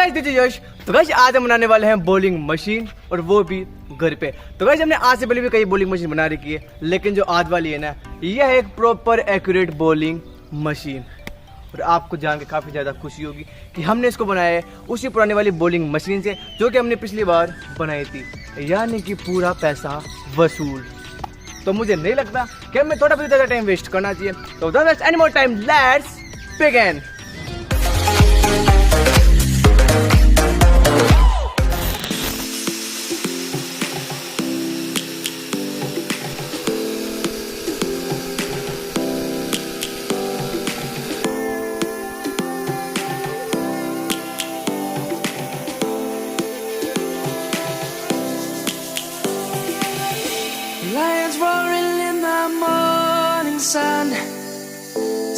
Guys this is यश। तो guys आज हम बनाने वाले हैं बॉलिंग मशीन, और वो भी घर पे। तो गाइस हमने आज से पहले भी कई बॉलिंग मशीन बना रखी है, लेकिन जो आज वाली है ना, यह है एक प्रॉपर एक्यूरेट बॉलिंग मशीन। और आपको जान के काफ़ी ज़्यादा खुशी होगी कि हमने इसको बनाया है उसी पुरानी वाली बॉलिंग मशीन से जो कि हमने पिछली बार बनाई थी, यानी कि पूरा पैसा वसूल। तो मुझे नहीं लगता कि हमें थोड़ा भी ज़्यादा टाइम वेस्ट करना चाहिए। तो without waste any more time, let's begin. Lions roaring in the morning sun,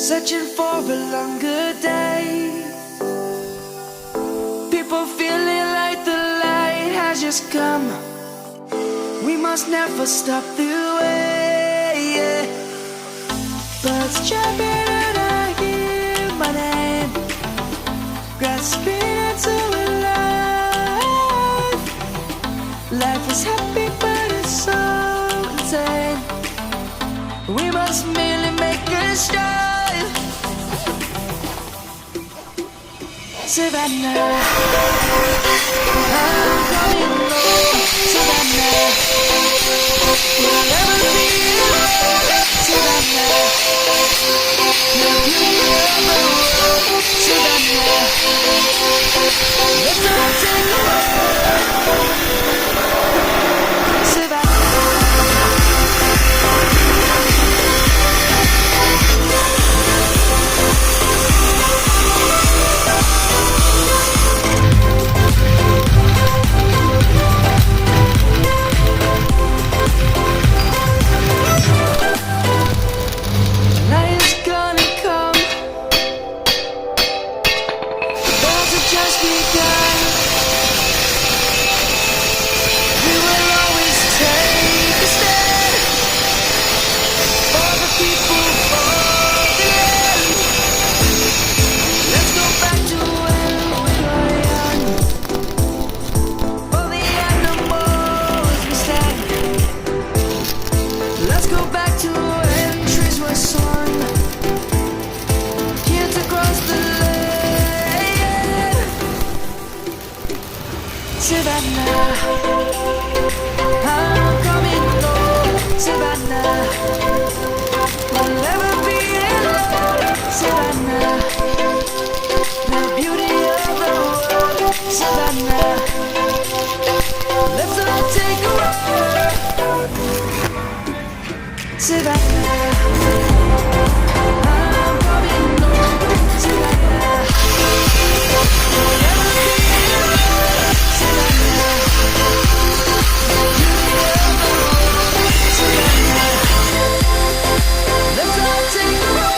searching for a longer day. People feeling like the light has just come. We must never stop the way. Birds jumping and I hear my name, grasping into life. Life is happy but it's so insane. We must merely make a start. Savannah, I'm coming home. Savannah, we'll never be alone. Savannah, the beauty of the world. Savannah, let's all take a walk. Savannah. Savannah, I'm coming home. Savannah, we'll never be alone. Savannah, the beauty of the world. Savannah, let's all take a walk. Savannah, I'm coming home. Savannah, we'll never be alone. Savannah, let's all take a walk.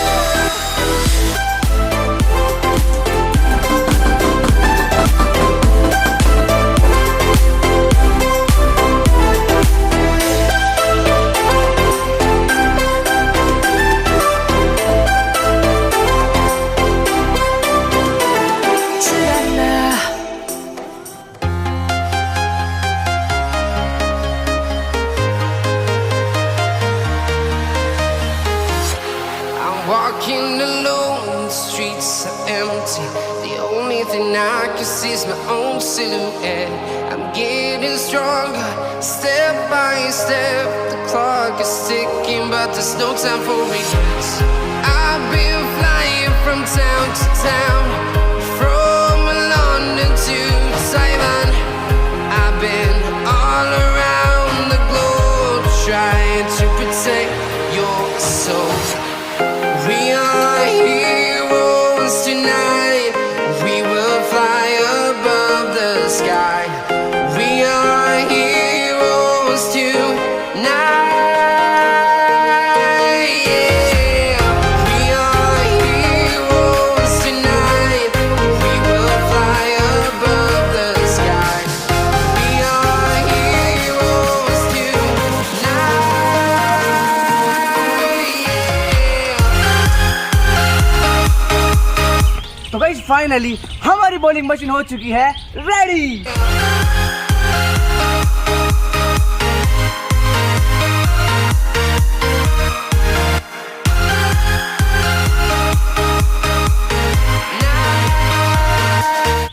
Walking alone, the streets are empty. The only thing I can see is my own silhouette. I'm getting stronger, step by step. The clock is ticking, but there's no time for regrets. I've been flying from town to town, from London to Taiwan. I've been all around the globe, trying to protect your soul. We are heroes tonight. We will fly above the sky. We are heroes tonight. Yeah. We are heroes tonight. Finally हमारी bowling machine हो चुकी है ready.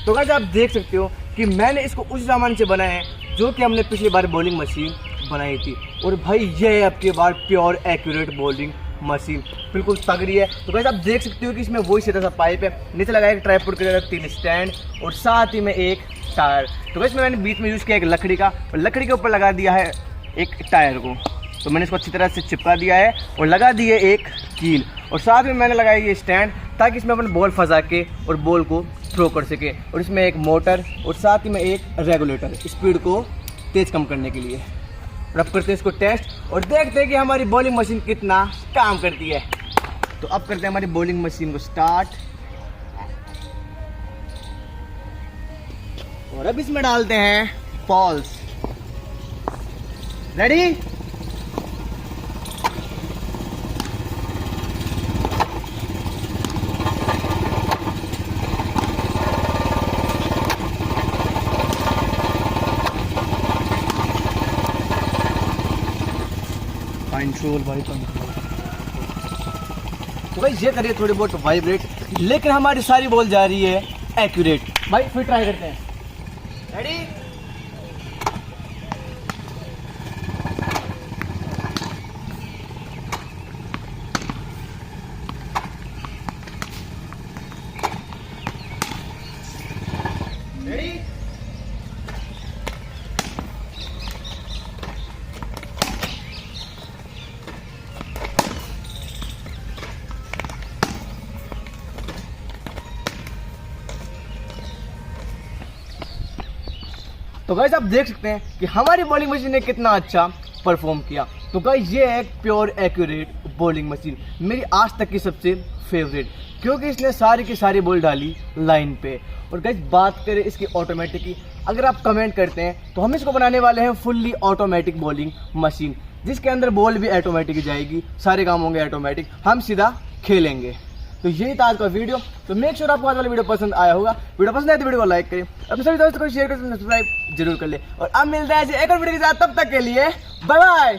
तो guys आप देख सकते हो कि मैंने इसको उस सामान से बनाया है जो कि हमने पिछली बार बॉलिंग मशीन बनाई थी। और भाई ये है आपके बार प्योर एक्यूरेट बॉलिंग मशीन, बिल्कुल तगड़ी है। तो गाइस आप देख सकते हो कि इसमें वही सीधा सा पाइप है, नीचे लगाया एक ट्राइपॉड के जगह 3 स्टैंड और साथ ही में एक टायर। तो गाइस मैंने बीच में यूज़ किया एक लकड़ी का, और लकड़ी के ऊपर लगा दिया है एक टायर को। तो मैंने इसको अच्छी तरह से चिपका दिया है और लगा दी है एक कील, और साथ में मैंने लगाया ये स्टैंड ताकि इसमें अपन बॉल फंसा के और बॉल को थ्रो कर सके। और इसमें एक मोटर और साथ ही में एक रेगुलेटर स्पीड को तेज़ कम करने के लिए। और अब करते हैं इसको टेस्ट और देखते हैं कि हमारी बॉलिंग मशीन कितना काम करती है। तो अब करते हैं हमारी बॉलिंग मशीन को स्टार्ट, और अब इसमें डालते हैं बॉल्स। रेडी? कंट्रोल भाई कंट्रोल। तो भाई ये करिए थोड़ी बहुत वाइब्रेट, लेकिन हमारी सारी बॉल जा रही है एक्यूरेट। भाई फिर ट्राई करते हैं। रेडी? रेडी? तो गाइस आप देख सकते हैं कि हमारी बॉलिंग मशीन ने कितना अच्छा परफॉर्म किया। तो गाइस ये है एक प्योर एक्यूरेट बॉलिंग मशीन, मेरी आज तक की सबसे फेवरेट, क्योंकि इसने सारी की सारी बॉल डाली लाइन पे। और गाइस बात करें इसकी ऑटोमेटिक की, अगर आप कमेंट करते हैं तो हम इसको बनाने वाले हैं फुल्ली ऑटोमेटिक बॉलिंग मशीन, जिसके अंदर बॉल भी ऑटोमेटिक जाएगी, सारे काम होंगे ऑटोमेटिक, हम सीधा खेलेंगे। तो यही था आज का वीडियो। तो मेक श्योर आपको आज वाला वीडियो पसंद आया होगा। वीडियो पसंद आए तो वीडियो को लाइक करें, अपने सभी दोस्तों को शेयर करें, सब्सक्राइब जरूर कर ले। और अब मिलता है ऐसे एक और वीडियो के साथ, तब तक के लिए बाय बाय।